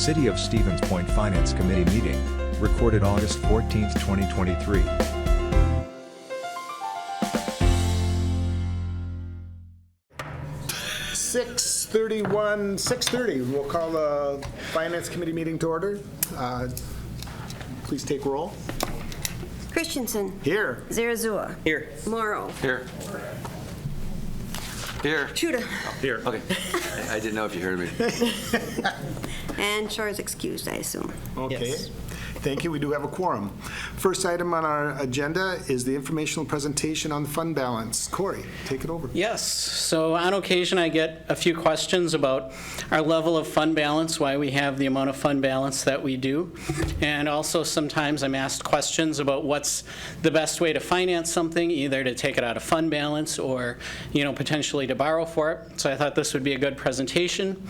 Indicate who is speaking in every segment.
Speaker 1: City of Stevens Point Finance Committee meeting, recorded August 14, 2023.
Speaker 2: (6:30). We'll call the Finance Committee meeting to order. Please take roll.
Speaker 3: Christensen.
Speaker 2: Here.
Speaker 3: Zarazua.
Speaker 4: Here.
Speaker 3: Morrow.
Speaker 4: Here. Here.
Speaker 3: Chuda.
Speaker 4: Here. Okay. I didn't know if you heard me.
Speaker 3: And Shore is excused, I assume.
Speaker 2: Okay.
Speaker 4: Yes.
Speaker 2: Thank you. We do have a quorum. First item on our agenda is the informational presentation on the fund balance. Corey, take it over.
Speaker 5: Yes. So on occasion, I get a few questions about our level of fund balance, why we have the amount of fund balance that we do. And also sometimes I'm asked questions about what's the best way to finance something, either to take it out of fund balance or, potentially to borrow for it. So I thought this would be a good presentation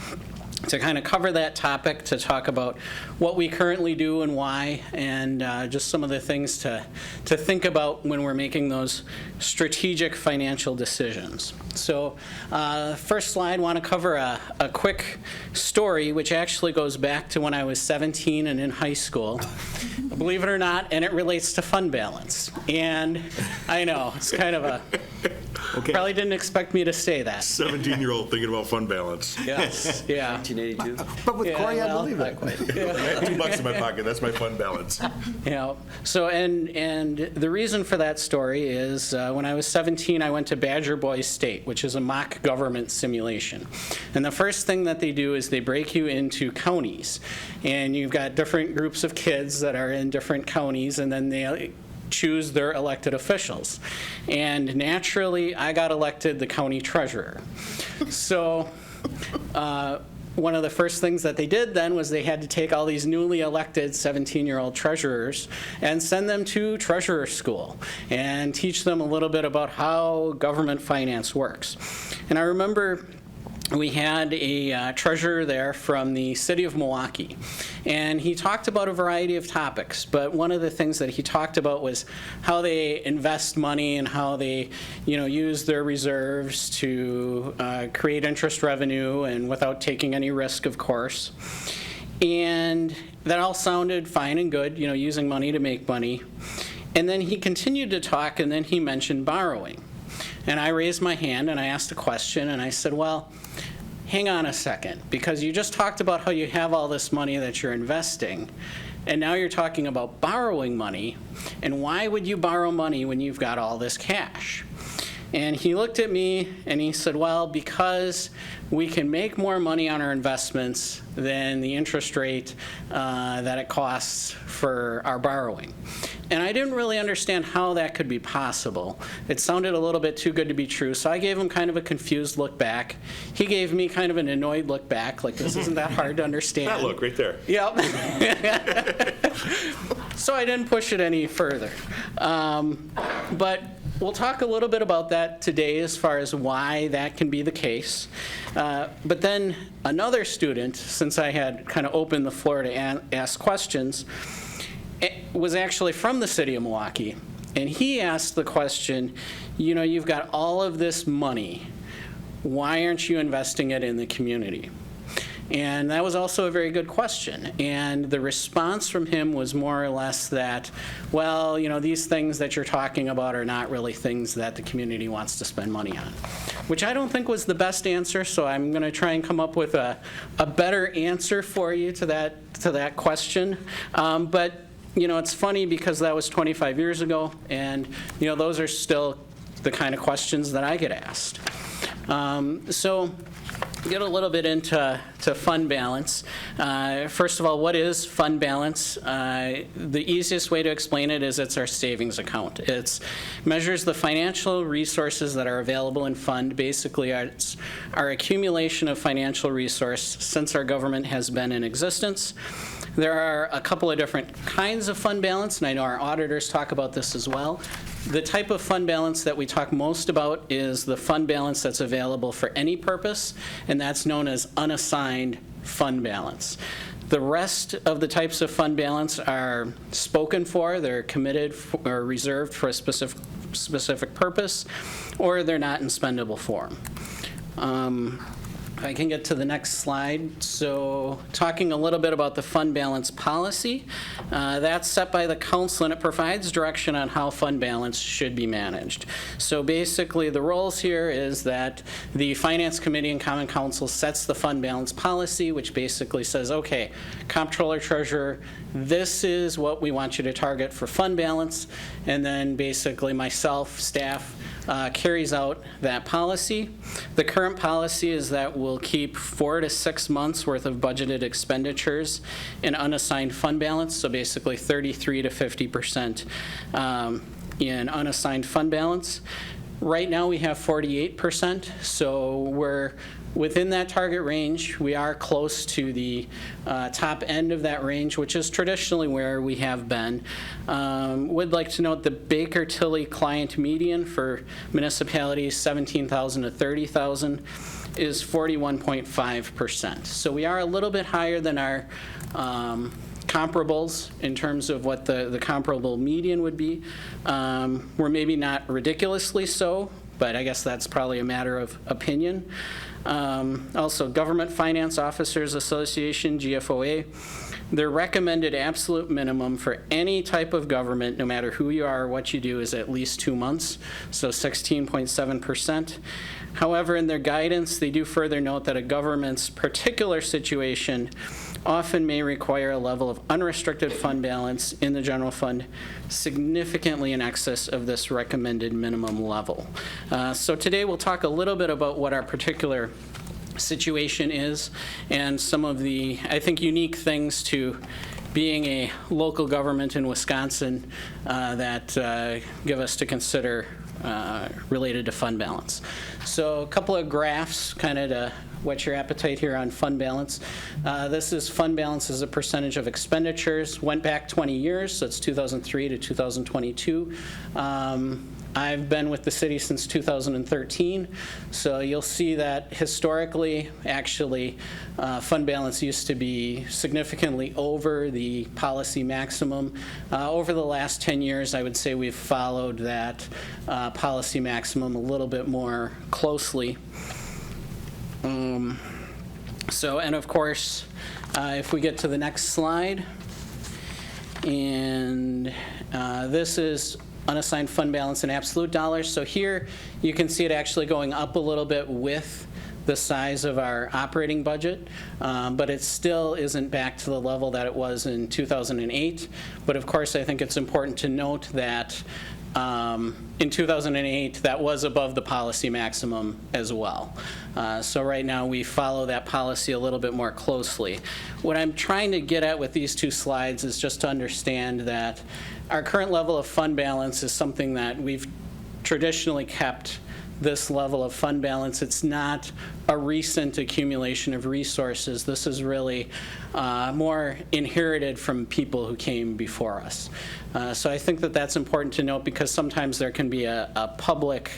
Speaker 5: to kind of cover that topic, to talk about what we currently do and why, and just some of the things to think about when we're making those strategic financial decisions. So first slide, want to cover a quick story, which actually goes back to when I was 17 and in high school, believe it or not, and it relates to fund balance. And I know, it's kind of a...
Speaker 2: Okay.
Speaker 5: Probably didn't expect me to say that.
Speaker 6: 17-year-old thinking about fund balance.
Speaker 5: Yes, yeah.
Speaker 4: 1982.
Speaker 2: But with Corey, I
Speaker 5: well,
Speaker 2: believe
Speaker 5: not
Speaker 2: it.
Speaker 5: quite.
Speaker 6: I have $2 in my pocket. That's my fund balance.
Speaker 5: So and the reason for that story is when I was 17, I went to Badger Boys State, which is a mock government simulation. And the first thing that they do is they break you into counties. And you've got different groups of kids that are in different counties, and then they choose their elected officials. And naturally, I got elected the county treasurer. So one of the first things that they did then was they had to take all these newly elected 17-year-old treasurers and send them to treasurer school and teach them a little bit about how government finance works. And I remember we had a treasurer there from the city of Milwaukee, and he talked about a variety of topics, but one of the things that he talked about was how they invest money and how they use their reserves to create interest revenue and without taking any risk, of course. And that all sounded fine and good, using money to make money. And then he continued to talk, and then he mentioned borrowing. And I raised my hand and I asked a question, and I said, well, hang on a second, because you just talked about how you have all this money that you're investing, and now you're talking about borrowing money, and why would you borrow money when you've got all this cash? And he looked at me and he said, well, because we can make more money on our investments than the interest rate that it costs for our borrowing. And I didn't really understand how that could be possible. It sounded a little bit too good to be true, so I gave him kind of a confused look back. He gave me kind of an annoyed look back, like this isn't that hard to understand.
Speaker 6: That look right there.
Speaker 5: Yep. So I didn't push it any further. But we'll talk a little bit about that today as far as why that can be the case. But then another student, since I had kind of opened the floor to ask questions, was actually from the city of Milwaukee. And he asked the question, you've got all of this money. Why aren't you investing it in the community? And that was also a very good question. And the response from him was more or less that, well, these things that you're talking about are not really things that the community wants to spend money on, which I don't think was the best answer. So I'm going to try and come up with a better answer for you to that question. But it's funny because that was 25 years ago, and those are still the kind of questions that I get asked. So get a little bit into fund balance. First of all, what is fund balance? The easiest way to explain it is it's our savings account. It measures the financial resources that are available in fund. Basically, it's our accumulation of financial resource since our government has been in existence. There are a couple of different kinds of fund balance, and I know our auditors talk about this as well. The type of fund balance that we talk most about is the fund balance that's available for any purpose, and that's known as unassigned fund balance. The rest of the types of fund balance are spoken for, they're committed or reserved for a specific purpose, or they're not in spendable form. If I can get to the next slide. So talking a little bit about the fund balance policy, that's set by the council and it provides direction on how fund balance should be managed. So basically the roles here is that the Finance Committee and Common Council sets the fund balance policy, which basically says, okay, Comptroller, Treasurer, this is what we want you to target for fund balance. And then basically myself, staff, carries out that policy. The current policy is that we'll keep 4 to 6 months worth of budgeted expenditures in unassigned fund balance, so basically 33 to 50% in unassigned fund balance. Right now we have 48%, so we're within that target range. We are close to the top end of that range, which is traditionally where we have been. Would like to note the Baker Tilly client median for municipalities 17,000 to 30,000 is 41.5%. So we are a little bit higher than our comparables in terms of what the comparable median would be. We're maybe not ridiculously so, but I guess that's probably a matter of opinion. Also, Government Finance Officers Association, GFOA, their recommended absolute minimum for any type of government, no matter who you are or what you do, is at least 2 months, so 16.7%. However, in their guidance, they do further note that a government's particular situation often may require a level of unrestricted fund balance in the general fund significantly in excess of this recommended minimum level. So today we'll talk a little bit about what our particular situation is and some of the, I think, unique things to being a local government in Wisconsin that give us to consider related to fund balance. So a couple of graphs kind of to whet your appetite here on fund balance. This is fund balance as a percentage of expenditures. Went back 20 years, so it's 2003 to 2022. I've been with the city since 2013, so you'll see that historically, actually, fund balance used to be significantly over the policy maximum. Over the last 10 years, I would say we've followed that policy maximum a little bit more closely. And of course, if we get to the next slide, and this is unassigned fund balance in absolute dollars. So here you can see it actually going up a little bit with the size of our operating budget, but it still isn't back to the level that it was in 2008. But of course, I think it's important to note that in 2008, that was above the policy maximum as well. So right now, we follow that policy a little bit more closely. What I'm trying to get at with these two slides is just to understand that our current level of fund balance is something that we've traditionally kept this level of fund balance. It's not a recent accumulation of resources. This is really more inherited from people who came before us. So I think that that's important to note because sometimes there can be a public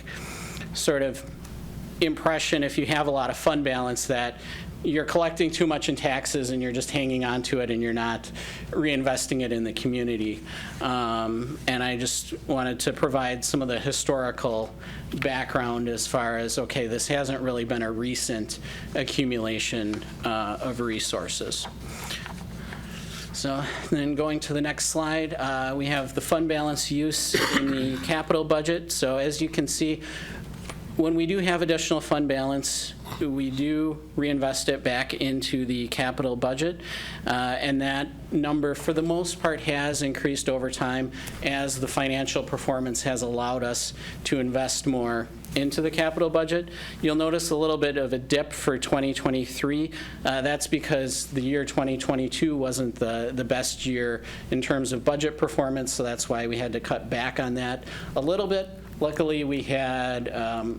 Speaker 5: sort of impression if you have a lot of fund balance that you're collecting too much in taxes and you're just hanging on to it and you're not reinvesting it in the community. And I just wanted to provide some of the historical background as far as, okay, this hasn't really been a recent accumulation of resources. So then going to the next slide, we have the fund balance use in the capital budget. So as you can see, when we do have additional fund balance, we do reinvest it back into the capital budget, and that number for the most part has increased over time as the financial performance has allowed us to invest more into the capital budget. You'll notice a little bit of a dip for 2023. That's because the year 2022 wasn't the best year in terms of budget performance, so that's why we had to cut back on that a little bit. Luckily, we had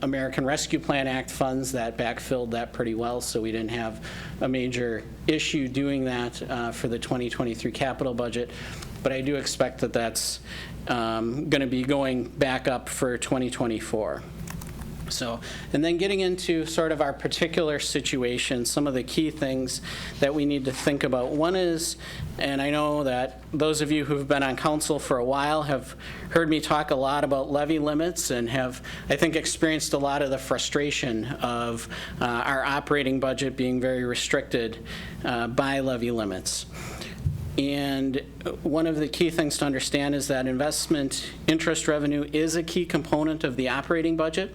Speaker 5: American Rescue Plan Act funds that backfilled that pretty well, so we didn't have a major issue doing that for the 2023 capital budget. But I do expect that that's going to be going back up for 2024. So, and then getting into sort of our particular situation, some of the key things that we need to think about. One is, and I know that those of you who've been on council for a while have heard me talk a lot about levy limits and have, I think, experienced a lot of the frustration of our operating budget being very restricted by levy limits. And one of the key things to understand is that investment interest revenue is a key component of the operating budget,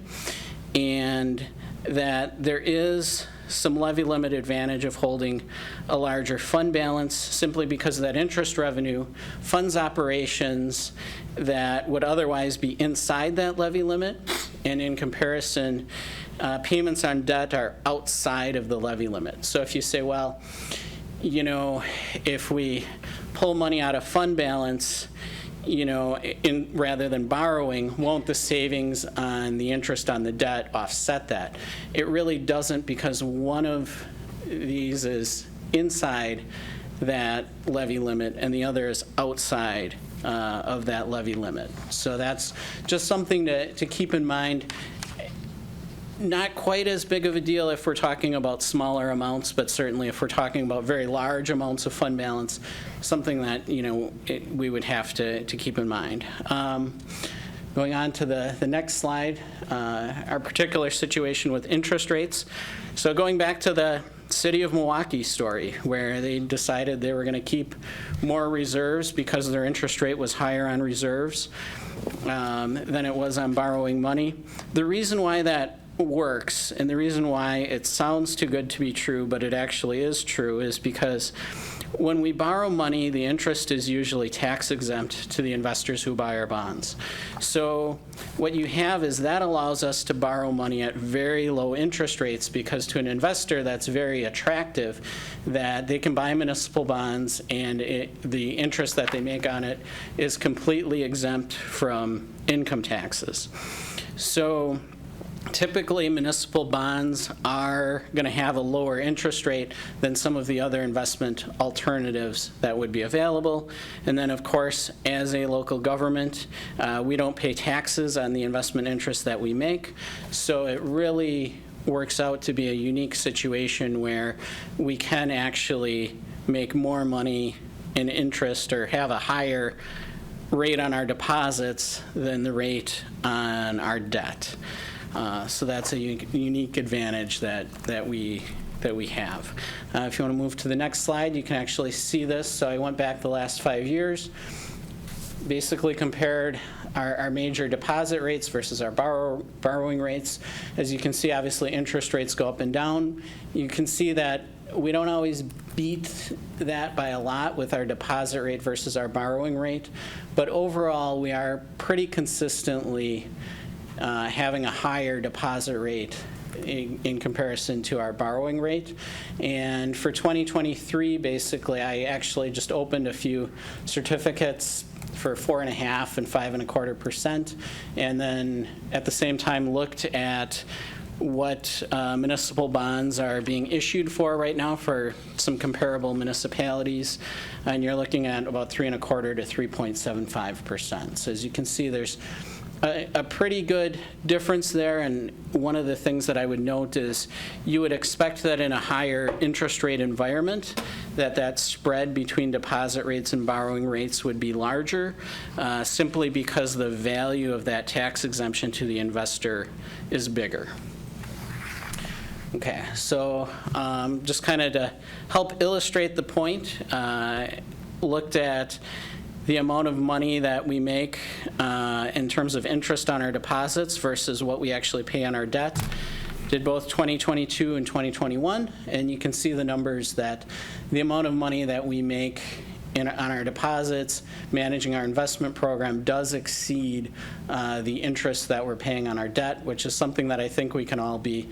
Speaker 5: and that there is some levy limit advantage of holding a larger fund balance simply because that interest revenue funds operations that would otherwise be inside that levy limit, and in comparison, payments on debt are outside of the levy limit. So if you say, well, you know, if we pull money out of fund balance, you know, rather than borrowing, won't the savings on the interest on the debt offset that? It really doesn't, because one of these is inside that levy limit and the other is outside of that levy limit. So that's just something to keep in mind. Not quite as big of a deal if we're talking about smaller amounts, but certainly if we're talking about very large amounts of fund balance, something that, you know, we would have to keep in mind. Going on to the next slide, our particular situation with interest rates. So going back to the City of Milwaukee story, where they decided they were going to keep more reserves because their interest rate was higher on reserves than it was on borrowing money. The reason why that works, and the reason why it sounds too good to be true, but it actually is true, is because when we borrow money, the interest is usually tax exempt to the investors who buy our bonds. So what you have is that allows us to borrow money at very low interest rates, because to an investor that's very attractive that they can buy municipal bonds and the interest that they make on it is completely exempt from income taxes. So typically, municipal bonds are going to have a lower interest rate than some of the other investment alternatives that would be available. And then, of course, as a local government, we don't pay taxes on the investment interest that we make. So it really works out to be a unique situation where we can actually make more money in interest or have a higher rate on our deposits than the rate on our debt. So that's a unique advantage that we have. If you want to move to the next slide, you can actually see this. So I went back the last 5 years, basically compared our major deposit rates versus our borrowing rates. As you can see, obviously interest rates go up and down. You can see that we don't always beat that by a lot with our deposit rate versus our borrowing rate, but overall we are pretty consistently having a higher deposit rate in comparison to our borrowing rate. And for 2023, basically, I actually just opened a few certificates for 4.5% and 5.25%, and then at the same time looked at what municipal bonds are being issued for right now for some comparable municipalities, and you're looking at about 3.25% to 3.75%. So as you can see, there's a pretty good difference there, and one of the things that I would note is you would expect that in a higher interest rate environment that spread between deposit rates and borrowing rates would be larger, simply because the value of that tax exemption to the investor is bigger. Okay, so just kind of to help illustrate the point, looked at the amount of money that we make in terms of interest on our deposits versus what we actually pay on our debt. Did both 2022 and 2021, and you can see the numbers that the amount of money that we make on our deposits, managing our investment program, does exceed the interest that we're paying on our debt, which is something that I think we can all be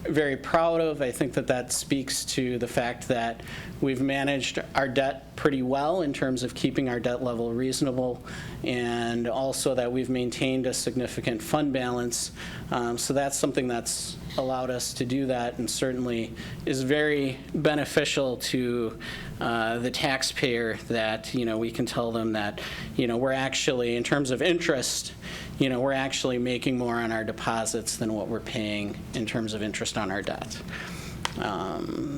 Speaker 5: very proud of. I think that speaks to the fact that we've managed our debt pretty well in terms of keeping our debt level reasonable, and also that we've maintained a significant fund balance. So that's something that's allowed us to do that, and certainly is very beneficial to the taxpayer, that we can tell them that we're actually, in terms of interest, we're actually making more on our deposits than what we're paying in terms of interest on our debt.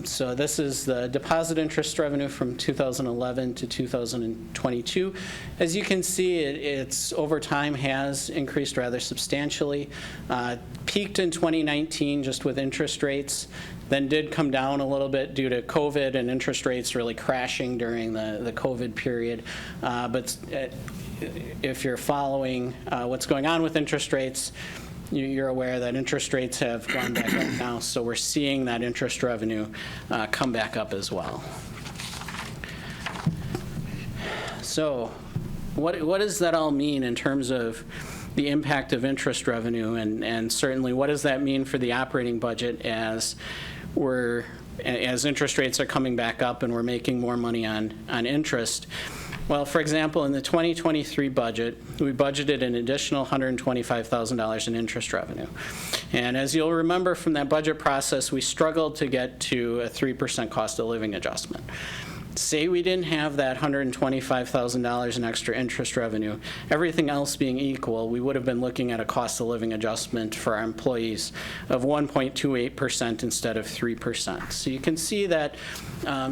Speaker 5: So this is the deposit interest revenue from 2011 to 2022. As you can see, it's over time has increased rather substantially. Peaked in 2019 just with interest rates, then did come down a little bit due to COVID and interest rates really crashing during the COVID period. But if you're following what's going on with interest rates, you're aware that interest rates have gone back up now, so we're seeing that interest revenue come back up as well. So what does that all mean in terms of the impact of interest revenue, and certainly what does that mean for the operating budget as interest rates are coming back up and we're making more money on interest? Well, for example, in the 2023 budget, we budgeted an additional $125,000 in interest revenue. And as you'll remember from that budget process, we struggled to get to a 3% cost of living adjustment. Say we didn't have that $125,000 in extra interest revenue, everything else being equal, we would have been looking at a cost of living adjustment for our employees of 1.28% instead of 3%. So you can see that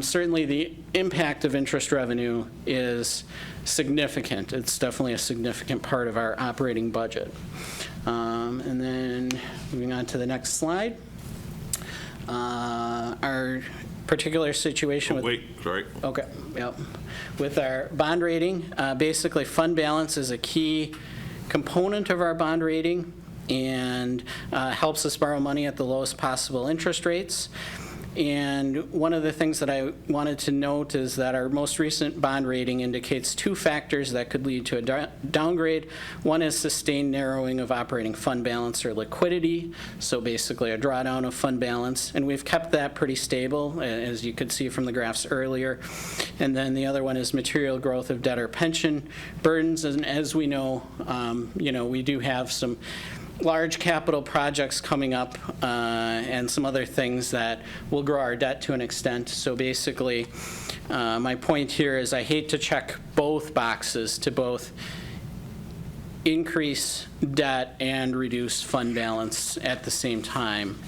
Speaker 5: certainly the impact of interest revenue is significant. It's definitely a significant part of our operating budget. And then moving on to the next slide. Our particular situation with...
Speaker 6: Wait, sorry.
Speaker 5: Okay, yep. With our bond rating, basically fund balance is a key component of our bond rating and helps us borrow money at the lowest possible interest rates. And one of the things that I wanted to note is that our most recent bond rating indicates two factors that could lead to a downgrade. One is sustained narrowing of operating fund balance or liquidity, so basically a drawdown of fund balance. And we've kept that pretty stable, as you could see from the graphs earlier. And then the other one is material growth of debt or pension burdens. And as we know, we do have some large capital projects coming up and some other things that will grow our debt to an extent. So basically, my point here is I hate to check both boxes to both increase debt and reduce fund balance at the same time.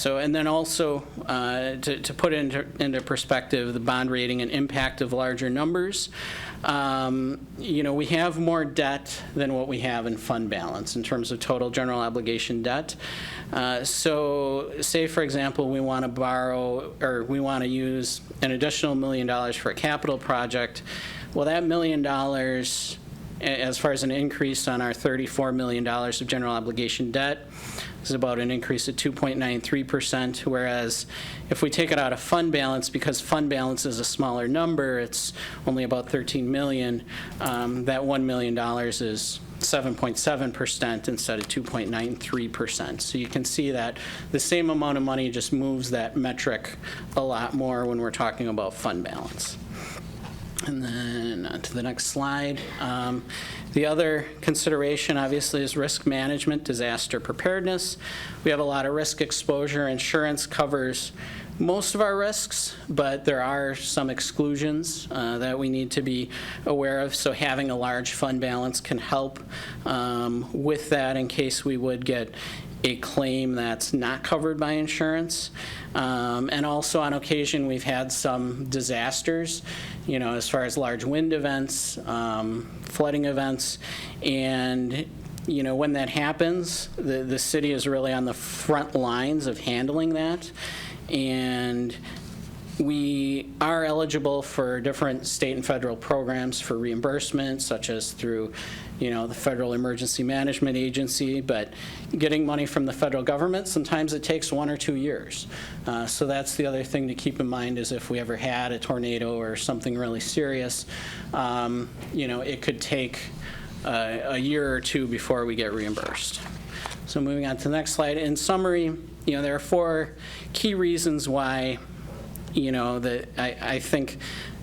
Speaker 5: And then also, to put into perspective the bond rating and impact of larger numbers, we have more debt than what we have in fund balance in terms of total general obligation debt. So say, for example, we want to borrow or we want to use an additional $1 million for a capital project. Well, that $1 million, as far as an increase on our $34 million of general obligation debt, is about an increase of 2.93%, whereas if we take it out of fund balance, because fund balance is a smaller number, it's only about $13 million, that $1 million is 7.7% instead of 2.93%. So you can see that the same amount of money just moves that metric a lot more when we're talking about fund balance. And then on to the next slide. The other consideration, obviously, is risk management, disaster preparedness. We have a lot of risk exposure. Insurance covers most of our risks, but there are some exclusions that we need to be aware of. So having a large fund balance can help with that in case we would get a claim that's not covered by insurance. And also on occasion we've had some disasters, as far as large wind events, flooding events, and when that happens, the city is really on the front lines of handling that. And we are eligible for different state and federal programs for reimbursement, such as through the Federal Emergency Management Agency, but getting money from the federal government, sometimes it takes 1 or 2 years. So that's the other thing to keep in mind is if we ever had a tornado or something really serious, it could take a year or two before we get reimbursed. So moving on to the next slide. In summary, there are 4 key reasons why I think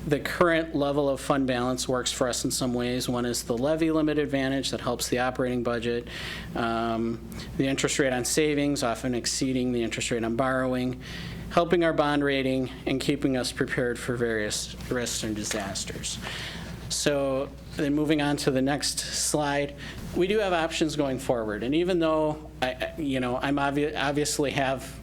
Speaker 5: the current level of fund balance works for us in some ways. One is the levy limit advantage that helps the operating budget, the interest rate on savings often exceeding the interest rate on borrowing, helping our bond rating, and keeping us prepared for various risks and disasters. So then moving on to the next slide, we do have options going forward. And even though, I'm obviously have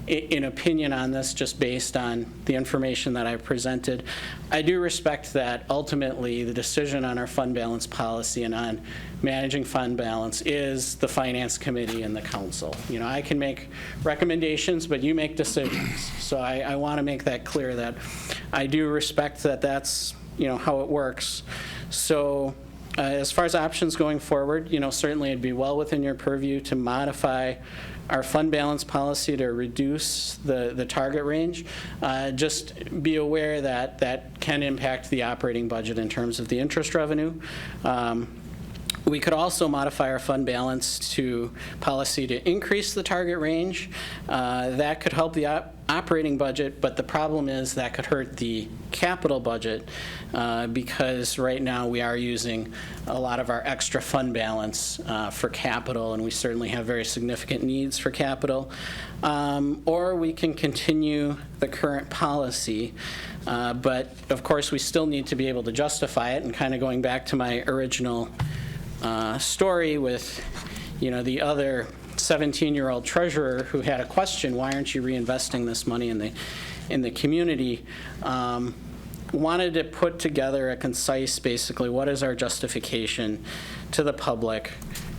Speaker 5: an opinion on this just based on the information that I presented, I do respect that ultimately the decision on our fund balance policy and on managing fund balance is the Finance Committee and the Council. I can make recommendations, but you make decisions. So I want to make that clear that I do respect that that's how it works. So as far as options going forward, certainly it'd be well within your purview to modify our fund balance policy to reduce the target range. Just be aware that that can impact the operating budget in terms of the interest revenue. We could also modify our fund balance to policy to increase the target range. That could help the operating budget, but the problem is that could hurt the capital budget because right now we are using a lot of our extra fund balance for capital, and we certainly have very significant needs for capital. Or we can continue the current policy, but of course we still need to be able to justify it, and kind of going back to my original story with, the other 17-year-old treasurer who had a question, why aren't you reinvesting this money in the community? Wanted to put together a concise, basically, what is our justification to the public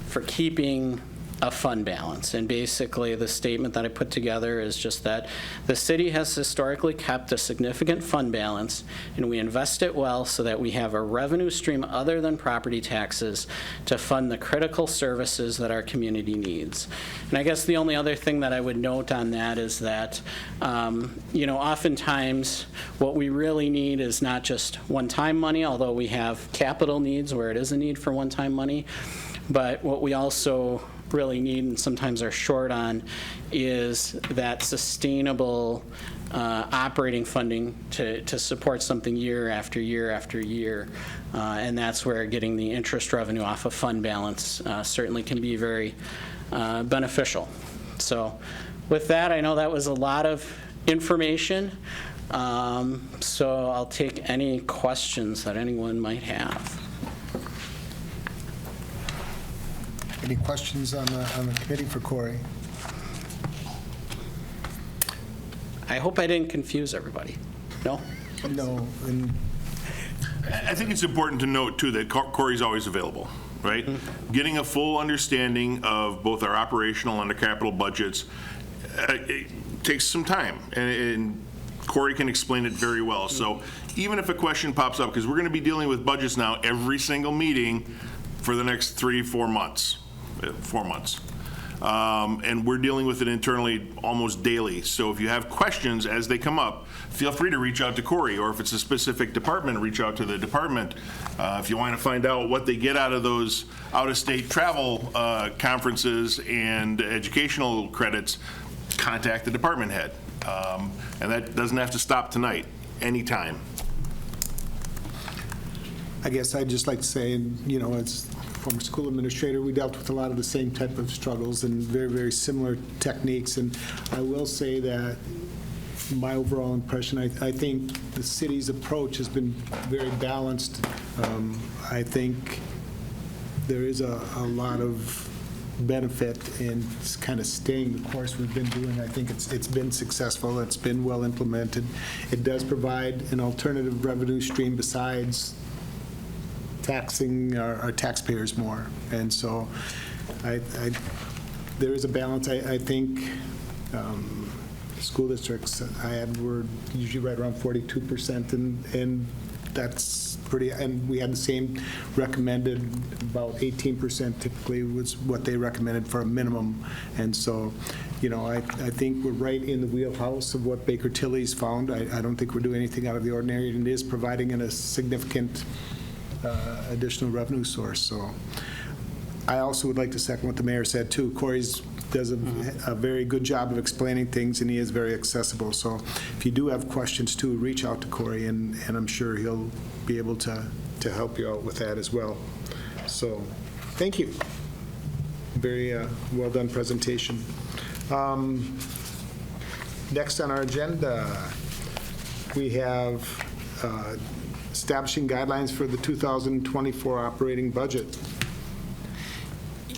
Speaker 5: for keeping a fund balance. And basically the statement that I put together is just that the city has historically kept a significant fund balance, and we invest it well so that we have a revenue stream other than property taxes to fund the critical services that our community needs. And I guess the only other thing that I would note on that is that oftentimes what we really need is not just one-time money, although we have capital needs where it is a need for one-time money, but what we also really need and sometimes are short on is that sustainable operating funding to support something year after year after year. And that's where getting the interest revenue off of fund balance certainly can be very beneficial. So with that, I know that was a lot of information. So I'll take any questions that anyone might have.
Speaker 2: Any questions on the committee for Corey?
Speaker 5: I hope I didn't confuse everybody. No?
Speaker 2: No. And
Speaker 6: I think it's important to note, too, that Corey's always available, right? Mm-hmm. Getting a full understanding of both our operational and our capital budgets it takes some time, and Corey can explain it very well. So even if a question pops up, because we're going to be dealing with budgets now every single meeting for the next 3-4 months. 4 months. And we're dealing with it internally almost daily. So if you have questions as they come up, feel free to reach out to Corey, or if it's a specific department, reach out to the department. If you want to find out what they get out of those out-of-state travel conferences and educational credits, contact the department head. And that doesn't have to stop tonight, anytime.
Speaker 2: I guess I'd just like to say, as former school administrator, we dealt with a lot of the same type of struggles and very, very similar techniques. And I will say that my overall impression, I think the city's approach has been very balanced. I think there is a lot of benefit in kind of staying the course we've been doing. I think it's been successful. It's been well implemented. It does provide an alternative revenue stream besides taxing our taxpayers more. And so there is a balance. I think school districts, we're usually right around 42%, and that's pretty, and we had the same recommended, about 18% typically was what they recommended for a minimum. And so, I think we're right in the wheelhouse of what Baker Tilly's found. I don't think we're doing anything out of the ordinary, and it is providing a significant additional revenue source. So I also would like to second what the mayor said too. Corey's does a very good job of explaining things, and he is very accessible. So if you do have questions too, reach out to Corey, and I'm sure he'll be able to help you out with that as well. So thank you. Very well done presentation. Next on our agenda, we have establishing guidelines for the 2024 operating budget.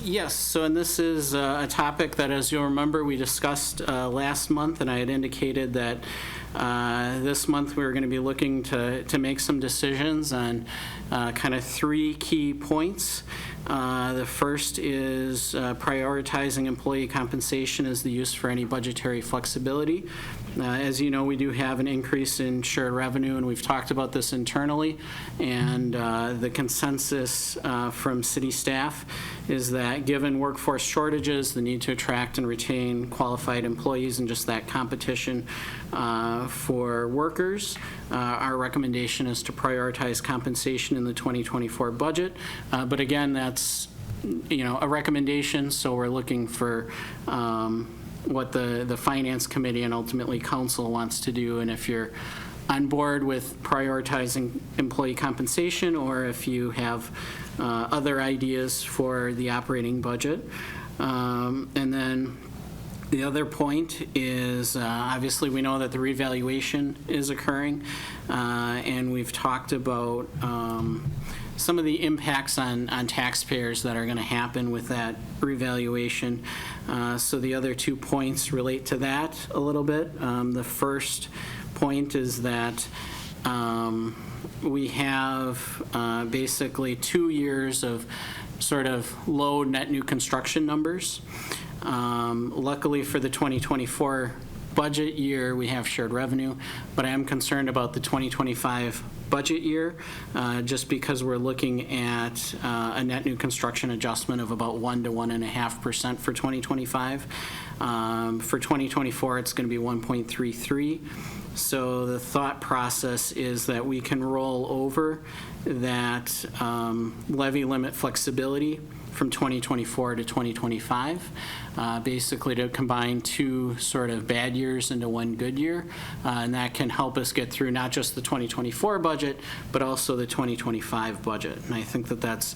Speaker 5: Yes, so and this is a topic that, as you'll remember, we discussed last month, and I had indicated that this month we were going to be looking to make some decisions on kind of 3 key points. The first is prioritizing employee compensation as the use for any budgetary flexibility. As you know, we do have an increase in shared revenue, and we've talked about this internally, and the consensus from city staff is that given workforce shortages, the need to attract and retain qualified employees, and just that competition for workers, our recommendation is to prioritize compensation in the 2024 budget. But again, that's, a recommendation, so we're looking for what the Finance Committee and ultimately Council wants to do, and if you're on board with prioritizing employee compensation, or if you have other ideas for the operating budget. And then the other point is, obviously, we know that the revaluation is occurring, and we've talked about some of the impacts on taxpayers that are going to happen with that revaluation. So the other 2 points relate to that a little bit. The first point is that we have basically 2 years of sort of low net new construction numbers. Luckily for the 2024 budget year, we have shared revenue, but I am concerned about the 2025 budget year, just because we're looking at a net new construction adjustment of about 1 to 1.5% for 2025. For 2024, it's going to be 1.33. So the thought process is that we can roll over that levy limit flexibility from 2024 to 2025, basically to combine 2 sort of bad years into 1 good year. And that can help us get through not just the 2024 budget, but also the 2025 budget. And I think that that's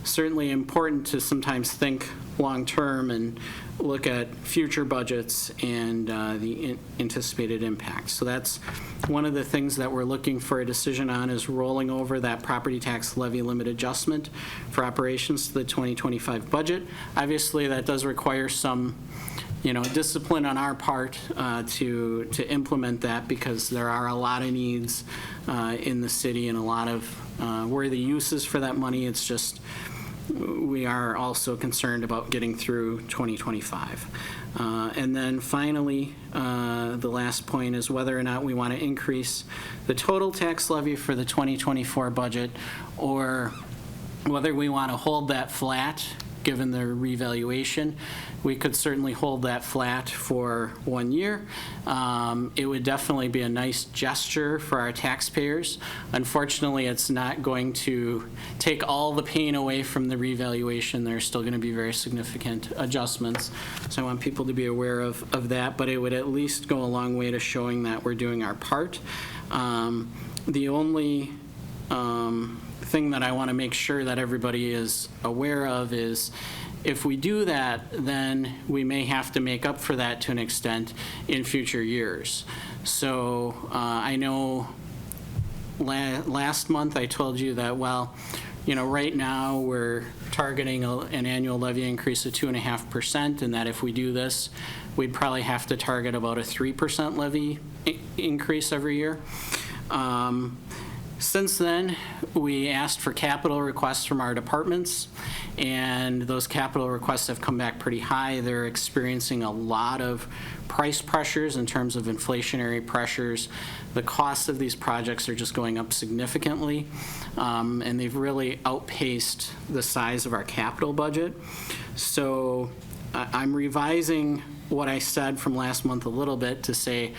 Speaker 5: certainly important to sometimes think long-term and look at future budgets and the anticipated impact. So that's one of the things that we're looking for a decision on, is rolling over that property tax levy limit adjustment for operations to the 2025 budget. Obviously, that does require some discipline on our part to implement that, because there are a lot of needs in the city and a lot of worthy uses for that money. It's just we are also concerned about getting through 2025. And then finally, the last point is whether or not we want to increase the total tax levy for the 2024 budget, or whether we want to hold that flat given the revaluation. We could certainly hold that flat for 1 year. It would definitely be a nice gesture for our taxpayers. Unfortunately, it's not going to take all the pain away from the revaluation. There's still going to be very significant adjustments. So I want people to be aware of that, but it would at least go a long way to showing that we're doing our part. The only thing that I want to make sure that everybody is aware of is, if we do that, then we may have to make up for that to an extent in future years. So I know last month I told you that, right now we're targeting an annual levy increase of 2.5%, and that if we do this, we'd probably have to target about a 3% levy increase every year. Since then, we asked for capital requests from our departments, and those capital requests have come back pretty high. They're experiencing a lot of price pressures in terms of inflationary pressures. The costs of these projects are just going up significantly, and they've really outpaced the size of our capital budget. So I'm revising what I said from last month a little bit to say,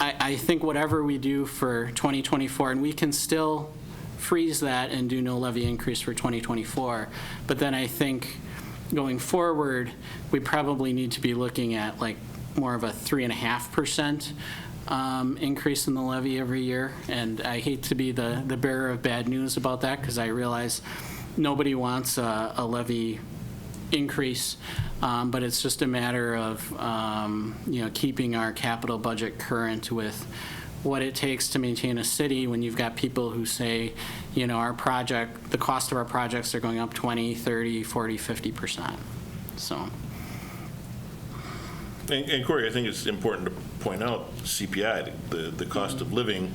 Speaker 5: I think whatever we do for 2024, and we can still freeze that and do no levy increase for 2024, but then I think going forward, we probably need to be looking at more of a 3.5% increase in the levy every year. And I hate to be the bearer of bad news about that, because I realize nobody wants a levy increase, but it's just a matter of keeping our capital budget current with what it takes to maintain a city when you've got people who say, you know, our project, the cost of our projects are going up 20, 30, 40, 50%. So,
Speaker 6: And Corey, I think it's important to point out CPI, the cost of living,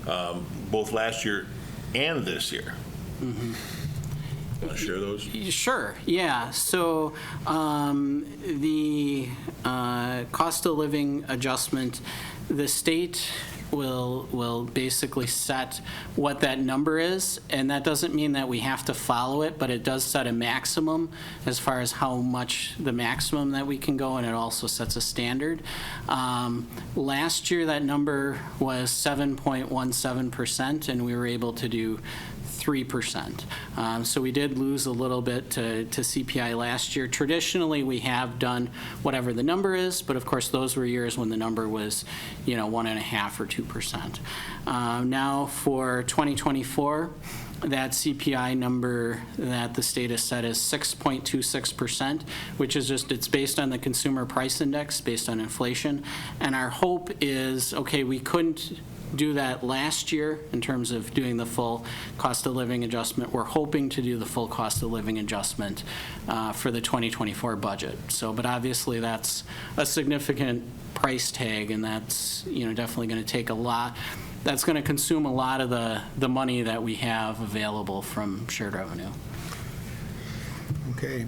Speaker 6: both last year and this year. Want to share those?
Speaker 5: sure, yeah. So the cost of living adjustment, the state will basically set what that number is, and that doesn't mean that we have to follow it, but it does set a maximum as far as how much the maximum that we can go, and it also sets a standard. Last year, that number was 7.17%, and we were able to do 3%. So we did lose a little bit to CPI last year. Traditionally, we have done whatever the number is, but of course, those were years when the number was, you know, 1.5% or 2%. Now for 2024, that CPI number that the state has set is 6.26%, which is just, it's based on the consumer price index, based on inflation. And our hope is, okay, we couldn't do that last year in terms of doing the full cost of living adjustment. We're hoping to do the full cost of living adjustment for the 2024 budget. So, but obviously that's a significant price tag, and that's, you know, definitely going to take a lot. That's going to consume a lot of the money that we have available from shared revenue.
Speaker 2: Okay.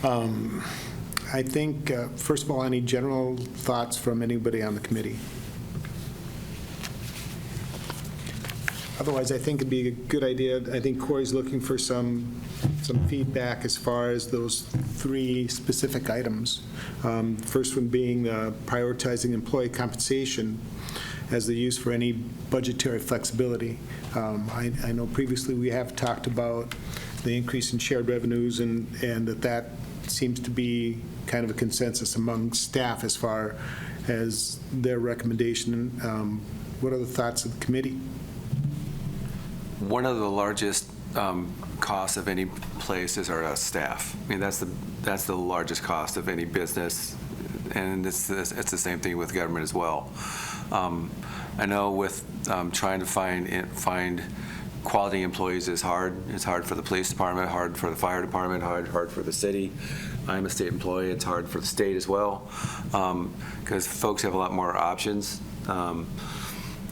Speaker 2: I think, first of all, any general thoughts from anybody on the committee? Otherwise, I think it'd be a good idea. I think Corey's looking for some feedback as far as those three specific items. First one being prioritizing employee compensation as the use for any budgetary flexibility. I know previously we have talked about the increase in shared revenues, and that seems to be kind of a consensus among staff as far as their recommendation. What are the thoughts of the committee?
Speaker 4: One of the largest costs of any place is our staff. I mean, that's the largest cost of any business, and it's the same thing with government as well. I know with trying to find quality employees is hard. It's hard for the police department, hard for the fire department, hard for the city. I'm a state employee. It's hard for the state as well, because folks have a lot more options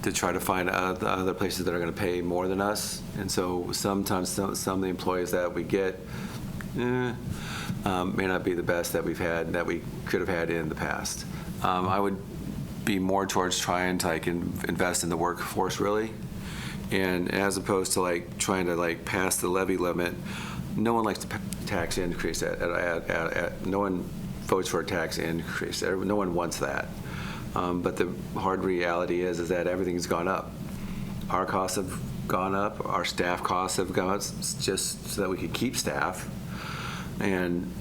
Speaker 4: to try to find other places that are going to pay more than us. And so sometimes some of the employees that we get may not be the best that we've had, that we could have had in the past. I would be more towards trying to invest in the workforce, really, and as opposed to trying to pass the levy limit. No one likes to tax increase. No one votes for a tax increase. No one wants that. But the hard reality is that everything's gone up. Our costs have gone up. Our staff costs have gone up, just so that we could keep staff. And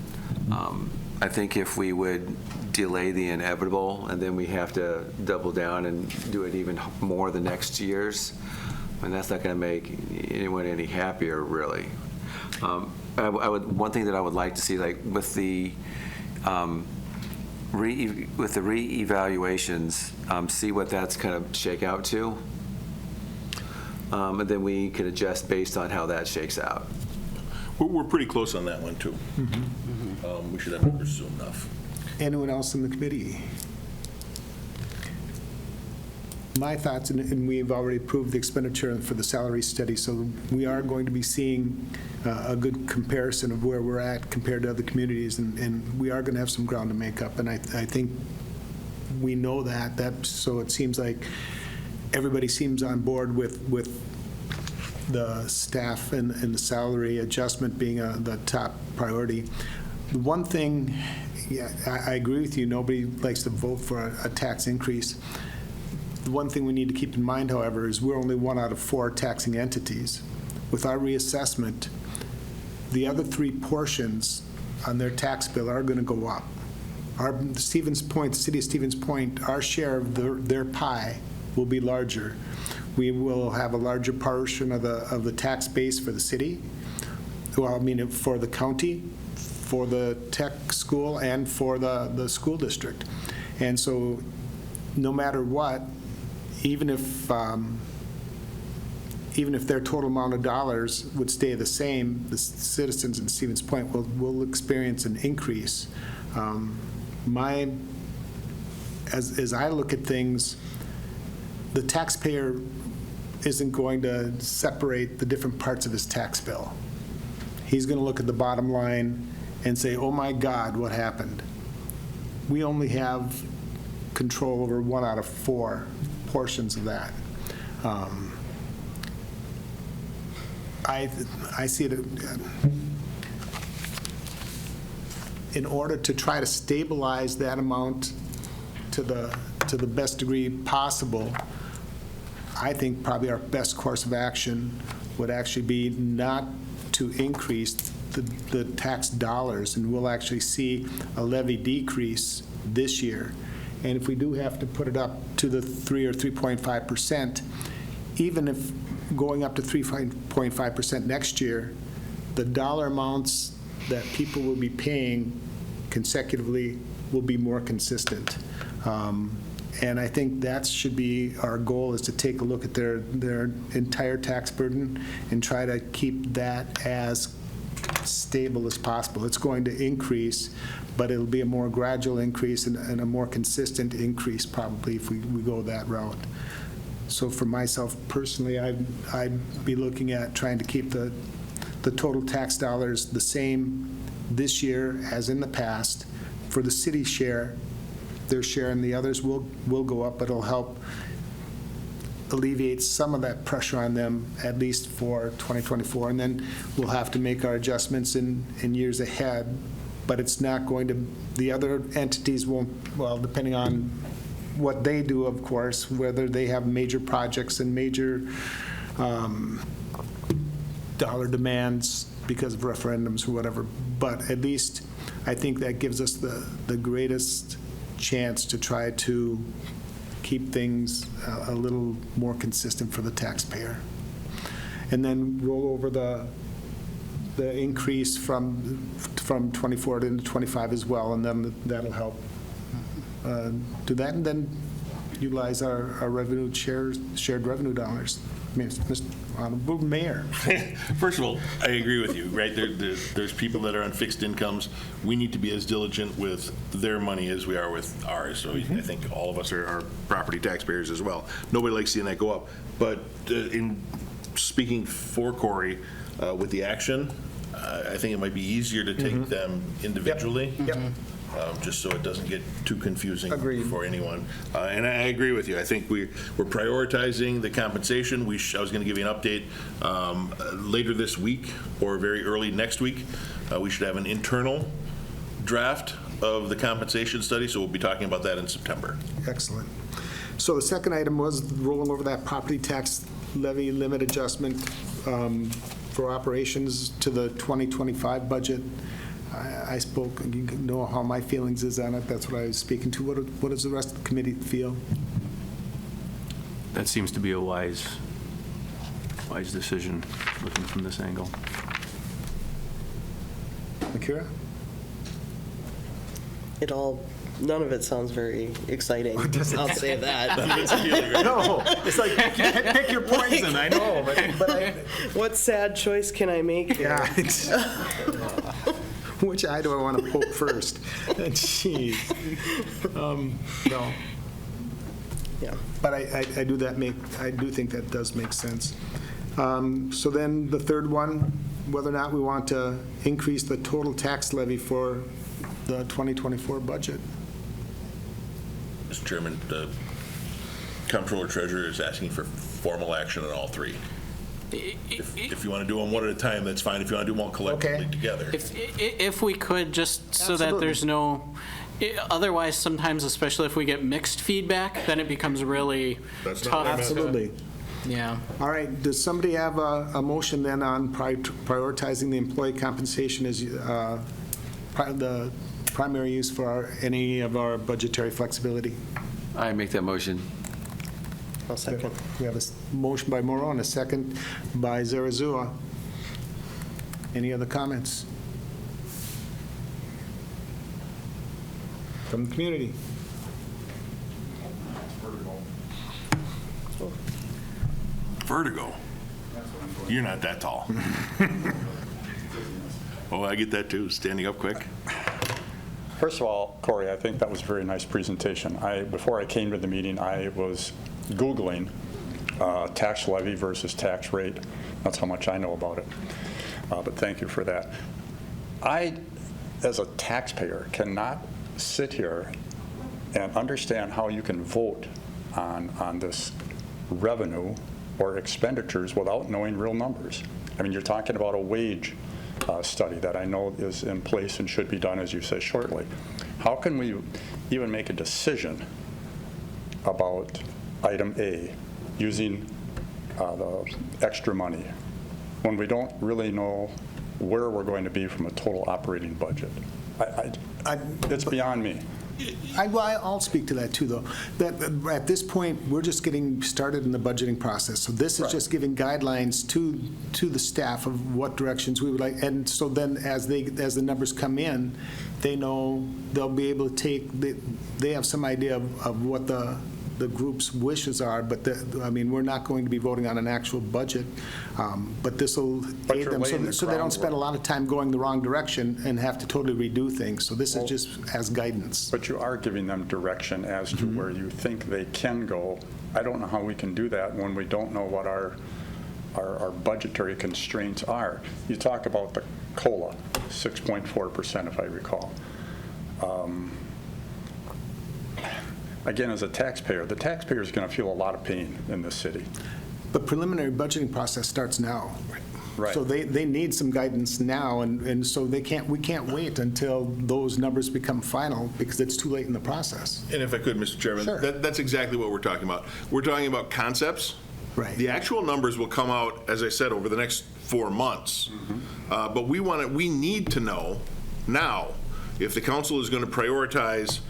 Speaker 4: I think if we would delay the inevitable, and then we have to double down and do it even more the next years, and that's not going to make anyone any happier, really. One thing that I would like to see, with the re-evaluations, see what that's kind of shake out to, and then we can adjust based on how that shakes out.
Speaker 6: We're pretty close on that one, too. We should have numbers soon enough.
Speaker 2: Anyone else in the committee? My thoughts, and we've already approved the expenditure for the salary study, so we are going to be seeing a good comparison of where we're at compared to other communities, and we are going to have some ground to make up, and I think we know that, so it seems like everybody seems on board with the staff and the salary adjustment being the top priority. The one thing, yeah, I agree with you, nobody likes to vote for a tax increase. The one thing we need to keep in mind, however, is we're only 1 out of 4 taxing entities. With our reassessment, the other 3 portions on their tax bill are going to go up. The city of Stevens Point, our share of their pie will be larger. We will have a larger portion of the tax base for the city, well, I mean, for the county, for the tech school, and for the school district. And so no matter what, even if their total amount of dollars would stay the same, the citizens in Stevens Point will experience an increase. As I look at things, the taxpayer isn't going to separate the different parts of his tax bill. He's going to look at the bottom line and say, oh my God, what happened? We only have control over 1 out of 4 portions of that. I see it, in order to try to stabilize that amount to the best degree possible, I think probably our best course of action would actually be not to increase the tax dollars, and we'll actually see a levy decrease this year. And if we do have to put it up to the 3 or 3.5%, even if going up to 3.5% next year, the dollar amounts that people will be paying consecutively will be more consistent. And I think that should be our goal, is to take a look at their entire tax burden and try to keep that as stable as possible. It's going to increase, but it'll be a more gradual increase and a more consistent increase probably if we go that route. So for myself personally, I'd be looking at trying to keep the total tax dollars the same this year as in the past. For the city share, their share and the others will go up, but it'll help alleviate some of that pressure on them, at least for 2024. And then we'll have to make our adjustments in years ahead, but it's not going to, the other entities won't, well, depending on what they do, of course, whether they have major projects and major dollar demands because of referendums or whatever. But at least I think that gives us the greatest chance to try to keep things a little more consistent for the taxpayer. And then roll over the increase from 24 to 25 as well, and then that'll help do that, and then utilize our revenue shared revenue dollars. Mr. Honorable Mayor.
Speaker 6: First of all, I agree with you, right? There's people that are on fixed incomes. We need to be as diligent with their money as we are with ours. So I think all of us are property taxpayers as well. Nobody likes seeing that go up. But in speaking for Corey, with the action, I think it might be easier to take them individually.
Speaker 2: Yep.
Speaker 6: Just so it doesn't get too confusing
Speaker 2: Agreed.
Speaker 6: for anyone. And I agree with you. I think we're prioritizing the compensation. I was going to give you an update later this week or very early next week. We should have an internal draft of the compensation study, so we'll be talking about that in September.
Speaker 2: Excellent. So the second item was rolling over that property tax levy limit adjustment for operations to the 2025 budget. I spoke, and you know how my feelings is on it. That's what I was speaking to. What does the rest of the committee feel?
Speaker 7: That seems to be a wise decision, looking from this angle.
Speaker 2: Akira?
Speaker 8: None of it sounds very exciting. I'll say that.
Speaker 2: No, it's like, pick your poison, I know. But
Speaker 8: What sad choice can I make here?
Speaker 2: yeah. Which eye do I want to poke first? Jeez. No.
Speaker 8: Yeah.
Speaker 2: But I do think that does make sense. So then the third one, whether or not we want to increase the total tax levy for the 2024 budget.
Speaker 6: Mr. Chairman, the Comptroller Treasurer is asking for formal action on all three. If you want to do them one at a time, that's fine. If you want to do them all collectively together.
Speaker 5: If we could, just so that
Speaker 2: Absolutely.
Speaker 5: there's no, otherwise sometimes, especially if we get mixed feedback, then it becomes really
Speaker 6: That's not
Speaker 5: tough.
Speaker 6: what I meant.
Speaker 2: Absolutely.
Speaker 5: Yeah.
Speaker 2: All right, does somebody have a motion then on prioritizing the employee compensation as the primary use for any of our budgetary flexibility?
Speaker 4: I make that motion.
Speaker 8: I'll second.
Speaker 2: We have a motion by Morrow and a second by Zarazua. Any other comments from the community?
Speaker 6: Vertigo. You're not that tall. Oh, I get that too, standing up quick.
Speaker 9: First of all, Corey, I think that was a very nice presentation. Before I came to the meeting, I was Googling tax levy versus tax rate. That's how much I know about it. But thank you for that. I, as a taxpayer, cannot sit here and understand how you can vote on this revenue or expenditures without knowing real numbers. I mean, you're talking about a wage study that I know is in place and should be done, as you say, shortly. How can we even make a decision about item A, using the extra money, when we don't really know where we're going to be from a total operating budget? It's beyond me.
Speaker 2: I'll speak to that too, though. That at this point, we're just getting started in the budgeting process. So this is just giving guidelines to the staff of what directions we would like. And so then as the numbers come in, they know they'll be able to take, they have some idea of what the group's wishes are, but I mean, we're not going to be voting on an actual budget, but this will aid them so they don't spend a lot of time going the wrong direction and have to totally redo things. So this is just as guidance.
Speaker 9: But you are giving them direction as to where you think they can go. I don't know how we can do that when we don't know what our budgetary constraints are. You talk about the COLA, 6.4%, if I recall. Again, as a taxpayer, the taxpayer is going to feel a lot of pain in this city.
Speaker 2: The preliminary budgeting process starts now.
Speaker 9: Right.
Speaker 2: So they need some guidance now, and so we can't wait until those numbers become final, because it's too late in the process.
Speaker 6: And if I could, Mr. Chairman,
Speaker 2: Sure.
Speaker 6: that's exactly what we're talking about. We're talking about concepts.
Speaker 2: Right.
Speaker 6: The actual numbers will come out, as I said, over the next 4 months. But we need to know now if the council is going to prioritize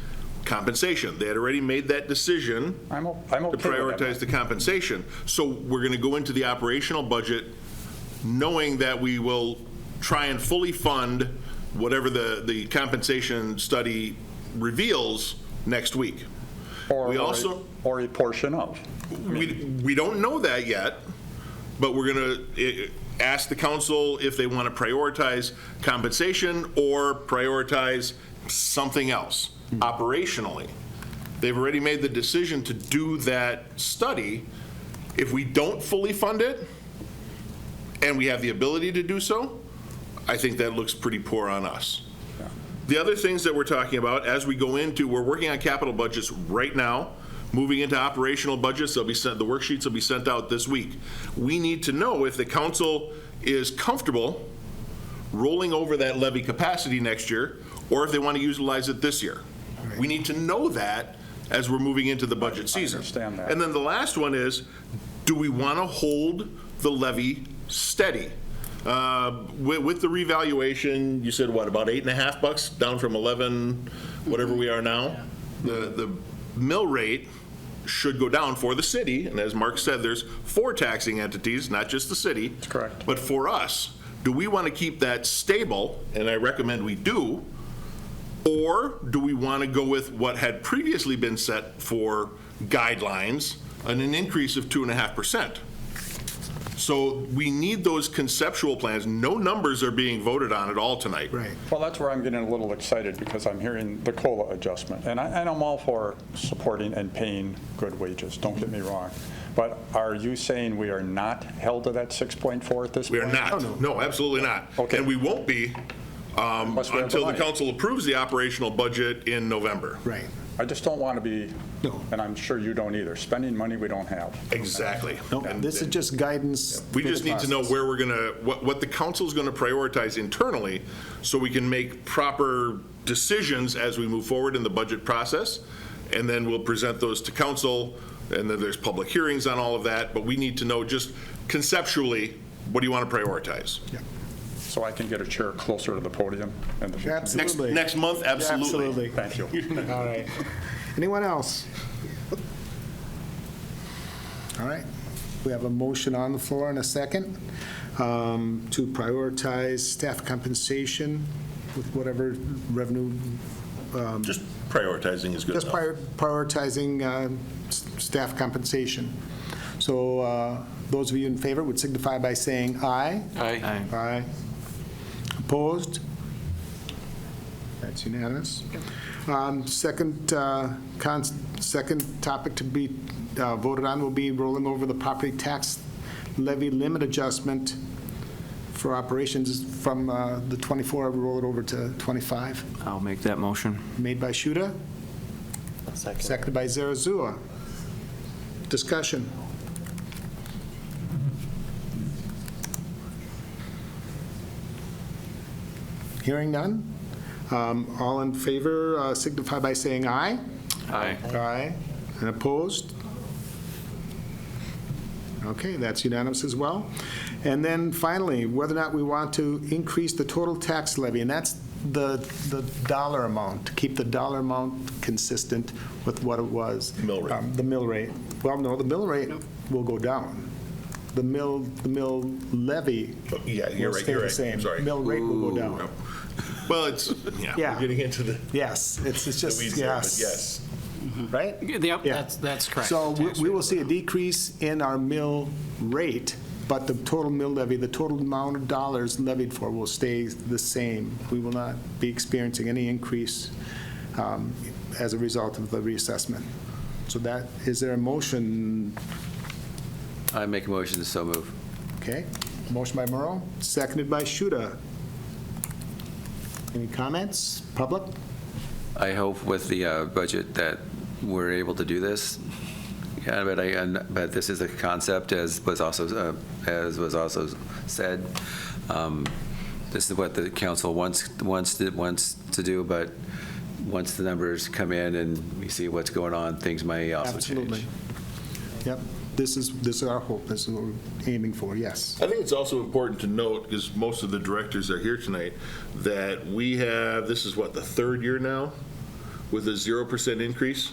Speaker 6: compensation. They had already made that decision
Speaker 9: I'm okay
Speaker 6: to
Speaker 9: with
Speaker 6: prioritize
Speaker 9: that.
Speaker 6: the compensation. So we're going to go into the operational budget knowing that we will try and fully fund whatever the compensation study reveals next week.
Speaker 9: Or a portion of.
Speaker 6: We don't know that yet, but we're going to ask the council if they want to prioritize compensation or prioritize something else operationally. They've already made the decision to do that study. If we don't fully fund it, and we have the ability to do so, I think that looks pretty poor on us. The other things that we're talking about as we go into, we're working on capital budgets right now, moving into operational budgets. The worksheets will be sent out this week. We need to know if the council is comfortable rolling over that levy capacity next year, or if they want to utilize it this year. We need to know that as we're moving into the budget season.
Speaker 9: I understand that.
Speaker 6: And then the last one is, do we want to hold the levy steady? With the revaluation, you said what, about $8.50 down from 11, whatever we are now? The mill rate should go down for the city, and as Mark said, there's 4 taxing entities, not just the city.
Speaker 9: That's correct.
Speaker 6: But for us, do we want to keep that stable, and I recommend we do, or do we want to go with what had previously been set for guidelines, an increase of 2.5%? So we need those conceptual plans. No numbers are being voted on at all tonight.
Speaker 2: Right.
Speaker 9: Well, that's where I'm getting a little excited, because I'm hearing the COLA adjustment. And I'm all for supporting and paying good wages, don't get me wrong. But are you saying we are not held to that 6.4 at this point?
Speaker 6: We are not. No, absolutely not.
Speaker 9: Okay.
Speaker 6: And we won't be
Speaker 9: Unless we have the
Speaker 6: until the
Speaker 9: money.
Speaker 6: council approves the operational budget in November.
Speaker 2: Right.
Speaker 9: I just don't want to be,
Speaker 2: No.
Speaker 9: and I'm sure you don't either, spending money we don't have.
Speaker 6: Exactly.
Speaker 2: No,
Speaker 6: And-
Speaker 2: this is just guidance.
Speaker 6: We
Speaker 2: for the
Speaker 6: just need to know
Speaker 2: process.
Speaker 6: where we're going to, what the council's going to prioritize internally, so we can make proper decisions as we move forward in the budget process, and then we'll present those to council, and then there's public hearings on all of that, but we need to know just conceptually, what do you want to prioritize?
Speaker 2: Yeah.
Speaker 9: So I can get a chair closer to the podium? And the
Speaker 2: Absolutely.
Speaker 6: Next month, absolutely.
Speaker 9: Thank you.
Speaker 2: All right. Anyone else? All right. We have a motion on the floor and a second to prioritize staff compensation with whatever revenue.
Speaker 6: Just prioritizing is good
Speaker 2: Just
Speaker 6: enough.
Speaker 2: prioritizing staff compensation. So those of you in favor would signify by saying aye.
Speaker 4: Aye.
Speaker 2: Aye. Opposed? That's unanimous. Second topic to be voted on will be rolling over the property tax levy limit adjustment for operations from the 24, roll it over to 25.
Speaker 7: I'll make that motion.
Speaker 2: Made by Shuda,
Speaker 8: Second.
Speaker 2: seconded by Zarazua. Discussion. Hearing none. All in favor signify by saying aye.
Speaker 4: Aye.
Speaker 2: Aye. And opposed? Okay, that's unanimous as well. And then finally, whether or not we want to increase the total tax levy, and that's the dollar amount, to keep the dollar amount consistent with what it was.
Speaker 6: Mill rate.
Speaker 2: The mill rate. Well, no, the mill rate will go down. The mill levy
Speaker 6: Yeah, you're
Speaker 2: will
Speaker 6: right,
Speaker 2: stay
Speaker 6: you're
Speaker 2: the
Speaker 6: right.
Speaker 2: same.
Speaker 6: I'm sorry.
Speaker 2: Mill rate will go down.
Speaker 6: Well, it's, yeah,
Speaker 2: Yeah.
Speaker 6: we're getting into the
Speaker 2: Yes, it's just,
Speaker 6: weeds there, but
Speaker 2: yes.
Speaker 6: yes.
Speaker 2: Right?
Speaker 5: Yep,
Speaker 2: Yeah.
Speaker 5: that's correct.
Speaker 2: So we will see a decrease in our mill rate, but the total mill levy, the total amount of dollars levied for will stay the same. We will not be experiencing any increase as a result of the reassessment. So that, is there a motion?
Speaker 4: I make a motion to so move.
Speaker 2: Okay, motion by Morrow, seconded by Shuda. Any comments, public?
Speaker 4: I hope with the budget that we're able to do this. Yeah, but this is a concept, as was also said. This is what the council wants to do, but once the numbers come in and we see what's going on, things may also
Speaker 2: Absolutely.
Speaker 4: change.
Speaker 2: Yep, this is our hope, this is what we're aiming for, yes.
Speaker 6: I think it's also important to note, because most of the directors are here tonight, that we have, this is what, the third year now, with a 0% increase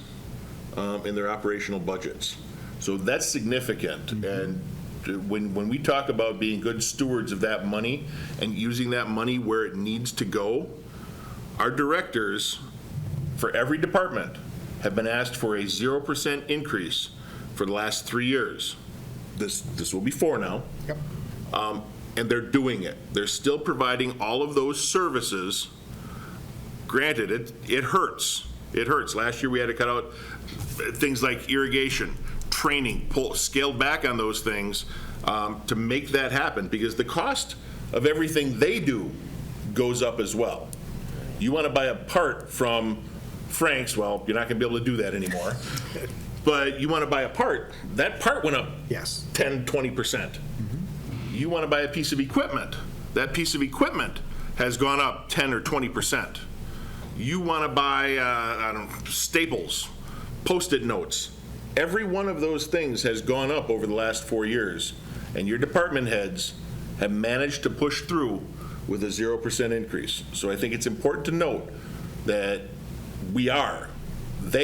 Speaker 6: in their operational budgets. So that's significant. And when we talk about being good stewards of that money and using that money where it needs to go, our directors, for every department, have been asked for a 0% increase for the last 3 years. This will be 4 now.
Speaker 2: Yep.
Speaker 6: And they're doing it. They're still providing all of those services. Granted, it hurts. It hurts. Last year, we had to cut out things like irrigation, training, scaled back on those things to make that happen, because the cost of everything they do goes up as well. You want to buy a part from Frank's, well, you're not going to be able to do that anymore. But you want to buy a part, that part went up
Speaker 2: Yes.
Speaker 6: 10, 20%. You want to buy a piece of equipment, that piece of equipment has gone up 10 or 20%. You want to buy, I don't know, staples, Post-it notes. Every one of those things has gone up over the last 4 years, and your department heads have managed to push through with a 0% increase. So I think it's important to note that they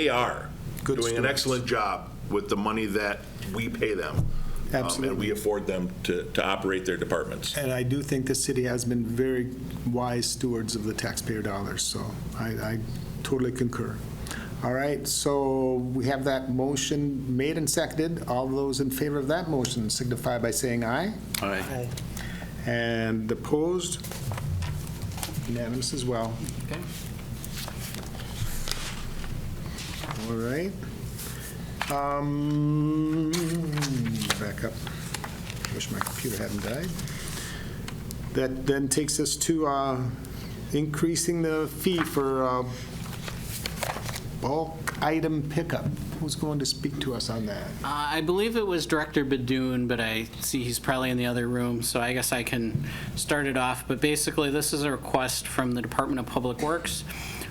Speaker 6: are
Speaker 2: Good
Speaker 6: doing an
Speaker 2: stewards.
Speaker 6: excellent job with the money that we pay them.
Speaker 2: Absolutely.
Speaker 6: And we afford them to operate their departments.
Speaker 2: And I do think the city has been very wise stewards of the taxpayer dollars, so I totally concur. All right, so we have that motion made and seconded. All those in favor of that motion signify by saying aye.
Speaker 4: Aye.
Speaker 2: And opposed? Unanimous as well.
Speaker 5: Okay.
Speaker 2: All right. Back up. Wish my computer hadn't died. That then takes us to increasing the fee for bulk item pickup. Who's going to speak to us on that?
Speaker 5: I believe it was Director Badoon, but I see he's probably in the other room, so I guess I can start it off. But basically, this is a request from the Department of Public Works.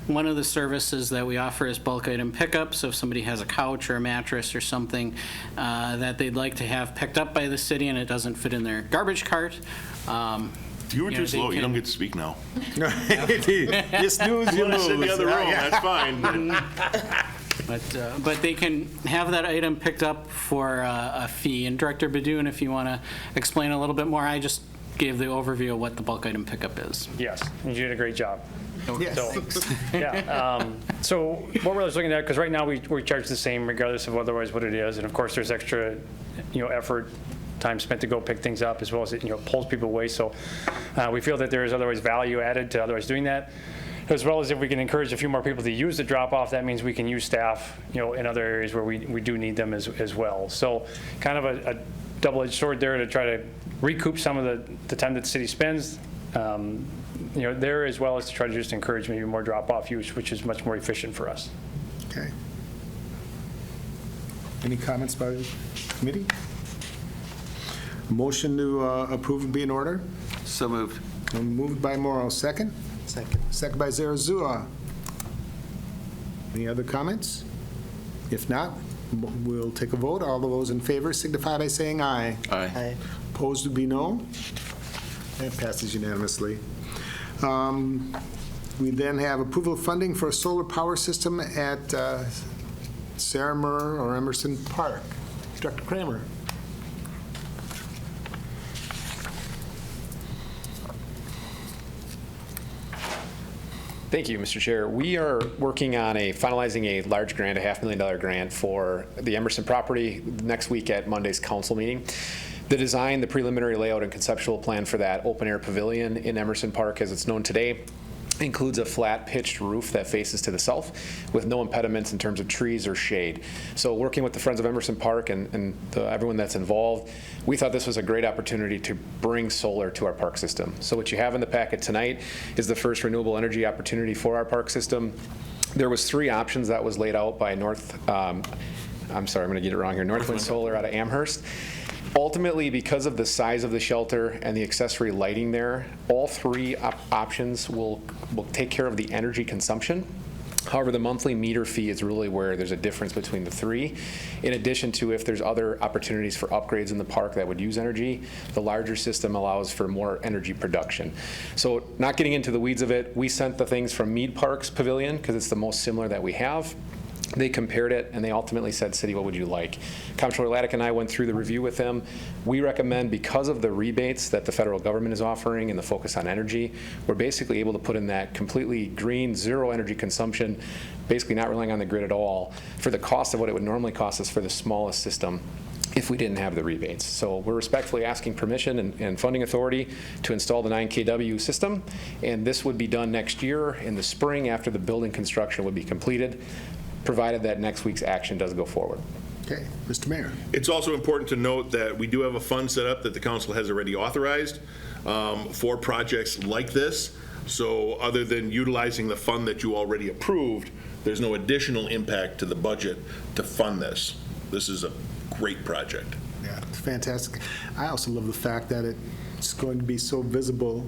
Speaker 5: One of the services that we offer is bulk item pickup. So if somebody has a couch or a mattress or something that they'd like to have picked up by the city and it doesn't fit in their garbage cart,
Speaker 6: You were
Speaker 5: You know,
Speaker 6: too
Speaker 5: they
Speaker 6: slow. You don't
Speaker 5: can-
Speaker 6: get to speak now.
Speaker 2: You snooze, you
Speaker 6: You want to sit in the
Speaker 2: lose.
Speaker 6: other room, that's fine.
Speaker 5: but they can have that item picked up for a fee. And Director Badoon, if you want to explain a little bit more, I just gave the overview of what the bulk item pickup is.
Speaker 10: Yes, you did a great job.
Speaker 2: Yes.
Speaker 10: So, yeah. So what we're looking at, because right now we charge the same regardless of otherwise what it is. And of course, there's extra, effort, time spent to go pick things up, as well as it, pulls people away. So we feel that there is otherwise value added to otherwise doing that. As well as if we can encourage a few more people to use the drop-off, that means we can use staff, in other areas where we do need them as well. So kind of a double-edged sword there to try to recoup some of the time that the city spends, there, as well as to try to just encourage maybe more drop-off use, which is much more efficient for us.
Speaker 2: Okay. Any comments by the committee? Motion to approve would be in order.
Speaker 4: So moved.
Speaker 2: Moved by Morrow, second.
Speaker 8: Second.
Speaker 2: Second by Zarazua. Any other comments? If not, we'll take a vote. All those in favor signify by saying aye.
Speaker 8: Aye.
Speaker 2: Opposed would be no. That passes unanimously. We then have approval of funding for a solar power system at Saramer or Emerson Park. Dr. Kramer.
Speaker 11: Thank you, Mr. Chair. We are working on finalizing a large grant, a $500,000 grant for the Emerson property next week at Monday's council meeting. The design, the preliminary layout, and conceptual plan for that open-air pavilion in Emerson Park, as it's known today, includes a flat pitched roof that faces to the south with no impediments in terms of trees or shade. So working with the Friends of Emerson Park and everyone that's involved, we thought this was a great opportunity to bring solar to our park system. So what you have in the packet tonight is the first renewable energy opportunity for our park system. There was 3 options that was laid out by I'm sorry, I'm going to get it wrong here, Northwind Solar out of Amherst. Ultimately, because of the size of the shelter and the accessory lighting there, all 3 options will take care of the energy consumption. However, the monthly meter fee is really where there's a difference between the 3. In addition to if there's other opportunities for upgrades in the park that would use energy, the larger system allows for more energy production. So not getting into the weeds of it, we sent the things from Mead Park's pavilion because it's the most similar that we have. They compared it, and they ultimately said, City, what would you like? Comptroller Laddick and I went through the review with them. We recommend, because of the rebates that the federal government is offering and the focus on energy, we're basically able to put in that completely green, zero energy consumption, basically not relying on the grid at all, for the cost of what it would normally cost us for the smallest system if we didn't have the rebates. So we're respectfully asking permission and funding authority to install the 9 kW system, and this would be done next year in the spring after the building construction would be completed, provided that next week's action does go forward.
Speaker 2: Okay, Mr. Mayor.
Speaker 6: It's also important to note that we do have a fund set up that the council has already authorized for projects like this. So other than utilizing the fund that you already approved, there's no additional impact to the budget to fund this. This is a great project.
Speaker 2: Yeah, it's fantastic. I also love the fact that it's going to be so visible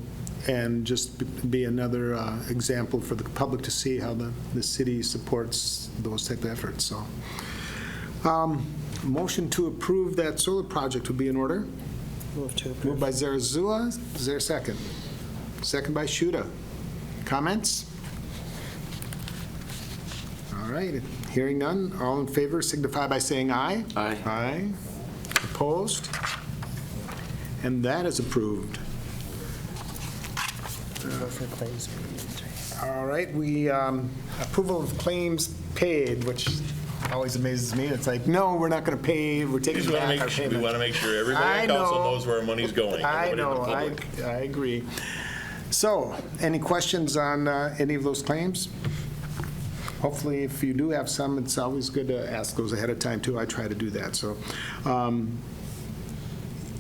Speaker 2: and just be another example for the public to see how the city supports those type of efforts. So, motion to approve that solar project would be in order.
Speaker 8: Move to approve.
Speaker 2: Moved by Zarazua. Is there a second? Second by Shuda. Comments? All right. Hearing none. All in favor signify by saying aye.
Speaker 4: Aye.
Speaker 2: Aye. Opposed? And that is approved.
Speaker 8: For claims paid.
Speaker 2: All right, we, approval of claims paid, which always amazes me. It's like, no, we're not going to pay, we're taking back our
Speaker 6: We
Speaker 2: payment.
Speaker 6: want to make sure everybody
Speaker 2: I
Speaker 6: in council
Speaker 2: know.
Speaker 6: knows where our money's going.
Speaker 2: I
Speaker 6: everybody in the
Speaker 2: know,
Speaker 6: public.
Speaker 2: I agree. So, any questions on any of those claims? Hopefully, if you do have some, it's always good to ask those ahead of time, too. I try to do that, so.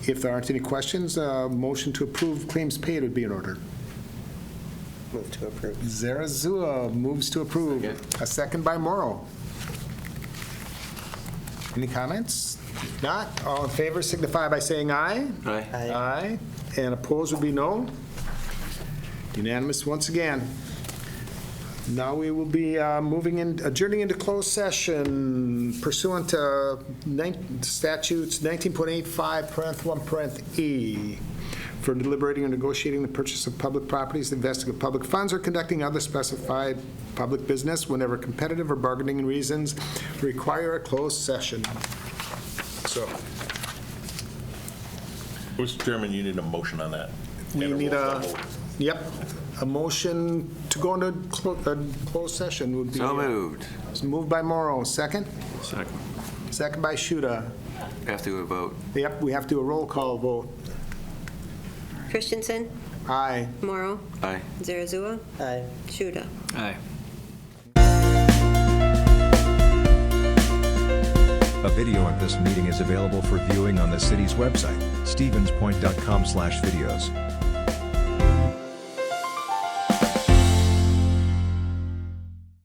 Speaker 2: If there aren't any questions, motion to approve claims paid would be in order.
Speaker 8: Move to approve.
Speaker 2: Zarazua moves to approve. A second by Morrow. Any comments? If not, all in favor signify by saying aye.
Speaker 4: Aye.
Speaker 2: Aye. And opposed would be no. Unanimous once again. Now we will be adjourning into closed session pursuant to statutes 19.85, parenth 1, parenth E, for deliberating or negotiating the purchase of public properties, investing of public funds, or conducting other specified public business whenever competitive or bargaining reasons require a closed session. So,
Speaker 6: Mr. Chairman, you need a motion on that.
Speaker 2: we
Speaker 6: And a
Speaker 2: need
Speaker 6: roll
Speaker 2: a,
Speaker 6: call vote.
Speaker 2: yep, A motion to go into closed session would be.
Speaker 4: So moved.
Speaker 2: It's moved by Morrow. Second?
Speaker 7: Second.
Speaker 2: Second by Shuda.
Speaker 4: Have to vote.
Speaker 2: Yep, we have to do a roll call vote.
Speaker 3: Christensen,
Speaker 2: Aye.
Speaker 3: Morrow,
Speaker 4: Aye.
Speaker 3: Zarazua,
Speaker 8: Aye.
Speaker 3: Shuda.
Speaker 7: Aye.
Speaker 1: A video of this meeting is available for viewing on the city's website, stevenspoint.com/videos.